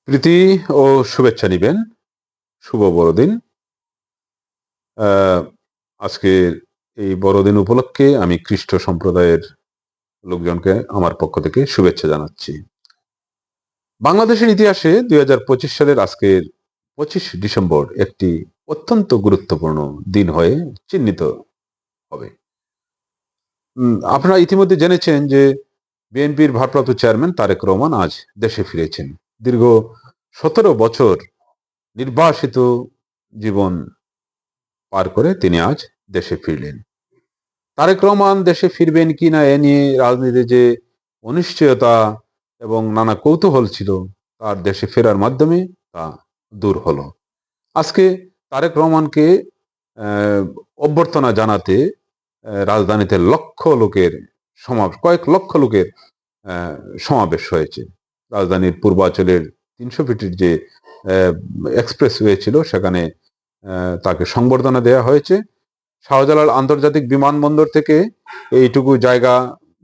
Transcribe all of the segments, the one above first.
প্রীতি ও শুভেচ্ছা নিবেন। শুভ বড়দিন। আহ, আজকে এই বড়দিন উপলক্ষে আমি খ্রিস্ট সম্প্রদায়ের লোকজনকে আমার পক্ষ থেকে শুভেচ্ছা জানাচ্ছি। বাংলাদেশের ইতিহাসে 2025 সালের আজকের 25 ডিসেম্বর একটি অত্যন্ত গুরুত্বপূর্ণ দিন হয়ে চিহ্নিত হবে। আপনারা ইতিমধ্যে জেনেছেন যে বিএনপির ভারপ্রাপ্ত চেয়ারম্যান তারেক রহমান আজ দেশে ফিরেছেন। দীর্ঘ 17 বছর নির্বাসিত জীবন পার করে তিনি আজ দেশে ফিরলেন। তারেক রহমান দেশে ফিরবেন কিনা এ নিয়ে রাজনীতিতে যে অনিশ্চয়তা এবং নানা কৌতূহল ছিল, তার দেশে ফেরার মাধ্যমে তা দূর হলো। আজকে তারেক রহমানকে আহ, অভ্যর্থনা জানাতে রাজধানীতে কয়েক লক্ষ লোকের আহ, সমাবেশ হয়েছে। রাজধানীর পূর্বাঞ্চলের 300 ফিটের যে এক্সপ্রেসওয়ে ছিল, সেখানে তাকে সংবর্ধনা দেওয়া হয়েছে। শাহজালাল আন্তর্জাতিক বিমানবন্দর থেকে এইটুকু জায়গা,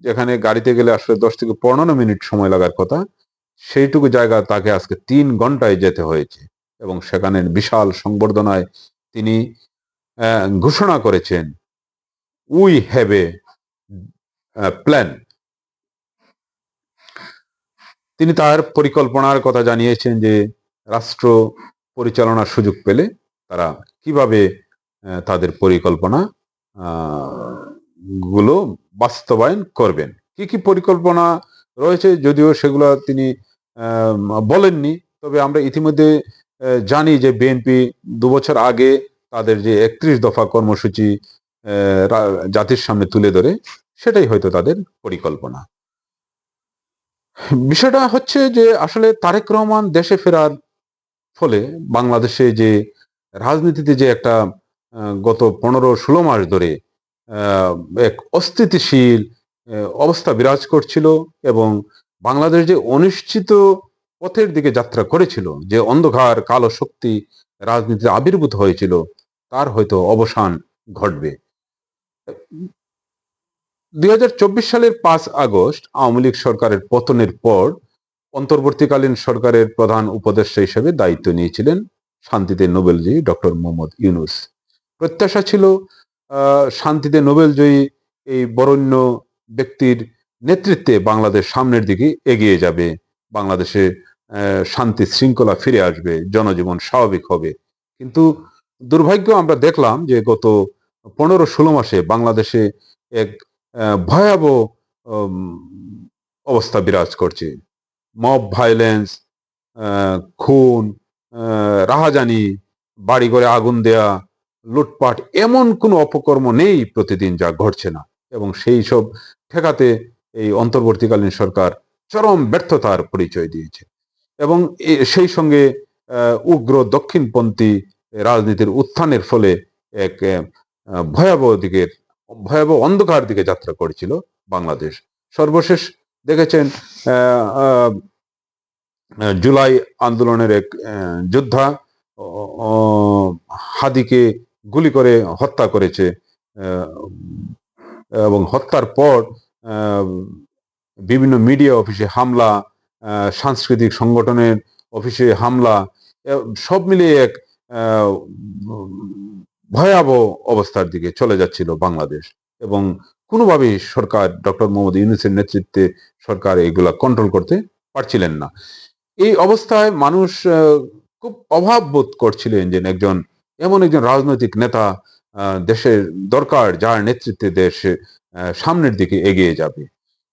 যেখানে গাড়িতে গেলে আসলে 10 থেকে 15 মিনিট সময় লাগার কথা, সেইটুকু জায়গা তাকে আজকে 3 ঘন্টায় যেতে হয়েছে। এবং সেখানে বিশাল সংবর্ধনায় তিনি ঘোষণা করেছেন, উই হ্যাভ এ প্ল্যান। তিনি তার পরিকল্পনার কথা জানিয়েছেন যে রাষ্ট্র পরিচালনার সুযোগ পেলে তারা কিভাবে তাদের পরিকল্পনা গুলো বাস্তবায়ন করবেন। কি কি পরিকল্পনা রয়েছে যদিও সেগুলো তিনি বলেননি, তবে আমরা ইতিমধ্যে জানি যে বিএনপি 2 বছর আগে তাদের যে 31 দফা কর্মসূচি জাতির সামনে তুলে ধরে, সেটাই হয়তো তাদের পরিকল্পনা। বিষয়টা হচ্ছে যে আসলে তারেক রহমান দেশে ফেরার ফলে বাংলাদেশে যে রাজনীতিতে যে একটা গত 15-16 মাস ধরে আহ, এক অস্থিতিশীল অবস্থা বিরাজ করছিল, এবং বাংলাদেশ যে অনিশ্চিত পথের দিকে যাত্রা করেছিল, যে অন্ধকার কালো শক্তি রাজনীতিতে আবির্ভূত হয়েছিল, তার হয়তো অবসান ঘটবে। 2024 সালের 5 আগস্ট আওয়ামী লীগ সরকারের পতনের পর অন্তর্বর্তীকালীন সরকারের প্রধান উপদেষ্টা হিসেবে দায়িত্ব নিয়েছিলেন শান্তিতে নোবেলজয়ী ডক্টর মোহাম্মদ ইউনুস। প্রত্যাশা ছিল শান্তিতে নোবেলজয়ী এই বরেণ্য ব্যক্তির নেতৃত্বে বাংলাদেশ সামনের দিকে এগিয়ে যাবে, বাংলাদেশে শান্তি শৃঙ্খলা ফিরে আসবে, জনজীবন স্বাভাবিক হবে। কিন্তু দুর্ভাগ্য, আমরা দেখলাম যে গত 15-16 মাসে বাংলাদেশে এক ভয়াবহ উম, অবস্থা বিরাজ করছে। মব ভায়োলেন্স, খুন, রাহাজানি, বাড়িঘরে আগুন দেয়া, লুটপাট, এমন কোনো অপকর্ম নেই প্রতিদিন যা ঘটছে না। এবং সেই সব ঠেকাতে এই অন্তর্বর্তীকালীন সরকার চরম ব্যর্থতার পরিচয় দিয়েছে। এবং সেই সঙ্গে উগ্র দক্ষিণপন্থী রাজনীতির উত্থানের ফলে এক ভয়াবহ অন্ধকার দিকে যাত্রা করেছিল বাংলাদেশ। সর্বশেষ দেখেছেন জুলাই আন্দোলনের এক যোদ্ধা হাদিকে গুলি করে হত্যা করেছে, এবং হত্যার পর বিভিন্ন মিডিয়া অফিসে হামলা, সাংস্কৃতিক সংগঠনের অফিসে হামলা, সব মিলিয়ে এক ভয়াবহ অবস্থার দিকে চলে যাচ্ছিল বাংলাদেশ। এবং কোনোভাবেই সরকার, ডক্টর মোহাম্মদ ইউনূসের নেতৃত্বে সরকার এগুলা কন্ট্রোল করতে পারছিলেন না। এই অবস্থায় মানুষ খুব অভাব বোধ করছিলেন যে এমন একজন রাজনৈতিক নেতা দেশের দরকার, যার নেতৃত্বে দেশ সামনের দিকে এগিয়ে যাবে।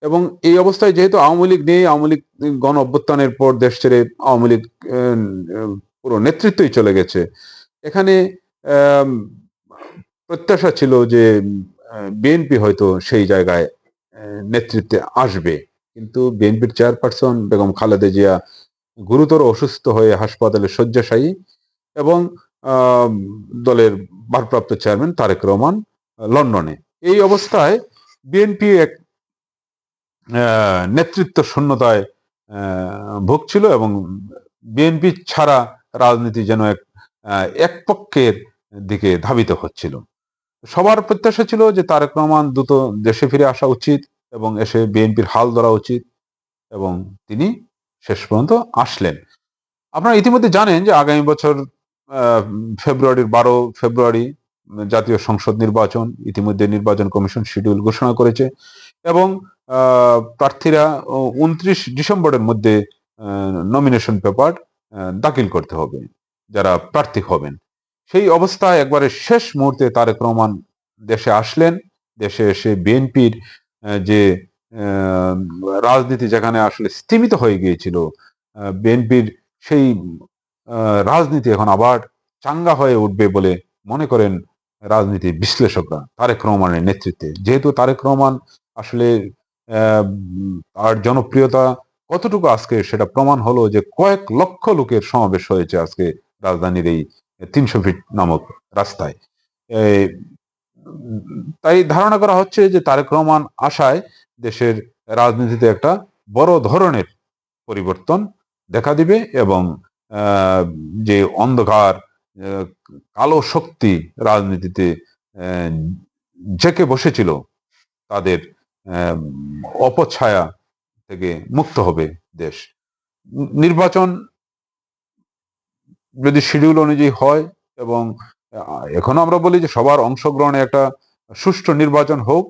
এবং এই অবস্থায় যেহেতু আওয়ামী লীগ নেই, আওয়ামী লীগ গণ অভ্যুত্থানের পর দেশ ছেড়ে আওয়ামী লীগ পুরো নেতৃত্বই চলে গেছে, এখানে আহ, প্রত্যাশা ছিল যে বিএনপি হয়তো সেই জায়গায় নেতৃত্বে আসবে। কিন্তু বিএনপির চেয়ারপারসন বেগম খালেদা জিয়া গুরুতর অসুস্থ হয়ে হাসপাতালে শয্যাশায়ী, এবং আহ, দলের ভারপ্রাপ্ত চেয়ারম্যান তারেক রহমান লন্ডনে। এই অবস্থায় বিএনপি এক নেতৃত্ব শূন্যতায় ভুগছিল, এবং বিএনপি ছাড়া রাজনীতি যেন এক পক্ষের দিকে ধাবিত হচ্ছিল। সবার প্রত্যাশা ছিল যে তারেক রহমান দ্রুত দেশে ফিরে আসা উচিত এবং এসে বিএনপির হাল ধরা উচিত, এবং তিনি শেষ পর্যন্ত আসলেন। আপনারা ইতিমধ্যে জানেন যে আগামী বছর ফেব্রুয়ারির 12 ফেব্রুয়ারি জাতীয় সংসদ নির্বাচন, ইতিমধ্যে নির্বাচন কমিশন শিডিউল ঘোষণা করেছে এবং প্রার্থীরা 29 ডিসেম্বরের মধ্যে নমিনেশন পেপার দাখিল করতে হবে যারা প্রার্থী হবেন। সেই অবস্থায় একবারে শেষ মুহূর্তে তারেক রহমান দেশে আসলেন। দেশে এসে বিএনপির যে আহ, রাজনীতি যেখানে আসলে স্তিমিত হয়ে গিয়েছিল, বিএনপির সেই রাজনীতি এখন আবার চাঙ্গা হয়ে উঠবে বলে মনে করেন রাজনীতি বিশ্লেষকরা তারেক রহমানের নেতৃত্বে। যেহেতু তারেক রহমান আসলে তার জনপ্রিয়তা কতটুকু আজকে সেটা প্রমাণ হলো যে কয়েক লক্ষ লোকের সমাবেশ হয়েছে আজকে রাজধানীর এই 300 ফিট নামক রাস্তায়। এই, তাই ধারণা করা হচ্ছে যে তারেক রহমান আসায় দেশের রাজনীতিতে একটা বড় ধরনের পরিবর্তন দেখা দিবে এবং আহ, যে অন্ধকার আহ, কালো শক্তি রাজনীতিতে আহ, জেঁকে বসেছিল তাদের আহ, অপছায়া থেকে মুক্ত হবে দেশ। নির্বাচন যদি শিডিউল অনুযায়ী হয় এবং এখনো আমরা বলি যে সবার অংশগ্রহণে একটা সুষ্ঠু নির্বাচন হোক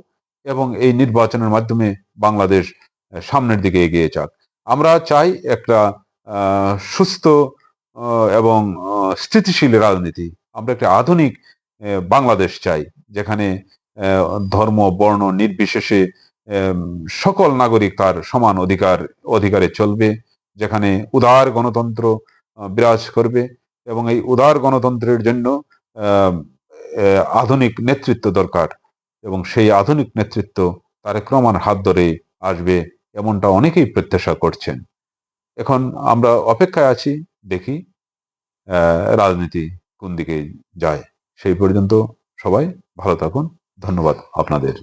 এবং এই নির্বাচনের মাধ্যমে বাংলাদেশ সামনের দিকে এগিয়ে যাক। আমরা চাই একটা সুস্থ এবং স্থিতিশীল রাজনীতি। আমরা একটা আধুনিক বাংলাদেশ চাই যেখানে ধর্ম বর্ণ নির্বিশেষে সকল নাগরিক তার সমান অধিকারে চলবে, যেখানে উদার গণতন্ত্র বিরাজ করবে এবং এই উদার গণতন্ত্রের জন্য আহ, আধুনিক নেতৃত্ব দরকার এবং সেই আধুনিক নেতৃত্ব তারেক রহমানের হাত ধরে আসবে এমনটা অনেকেই প্রত্যাশা করছেন। এখন আমরা অপেক্ষায় আছি, দেখি রাজনীতি কোন দিকে যায়। সেই পর্যন্ত সবাই ভালো থাকুন। ধন্যবাদ আপনাদের।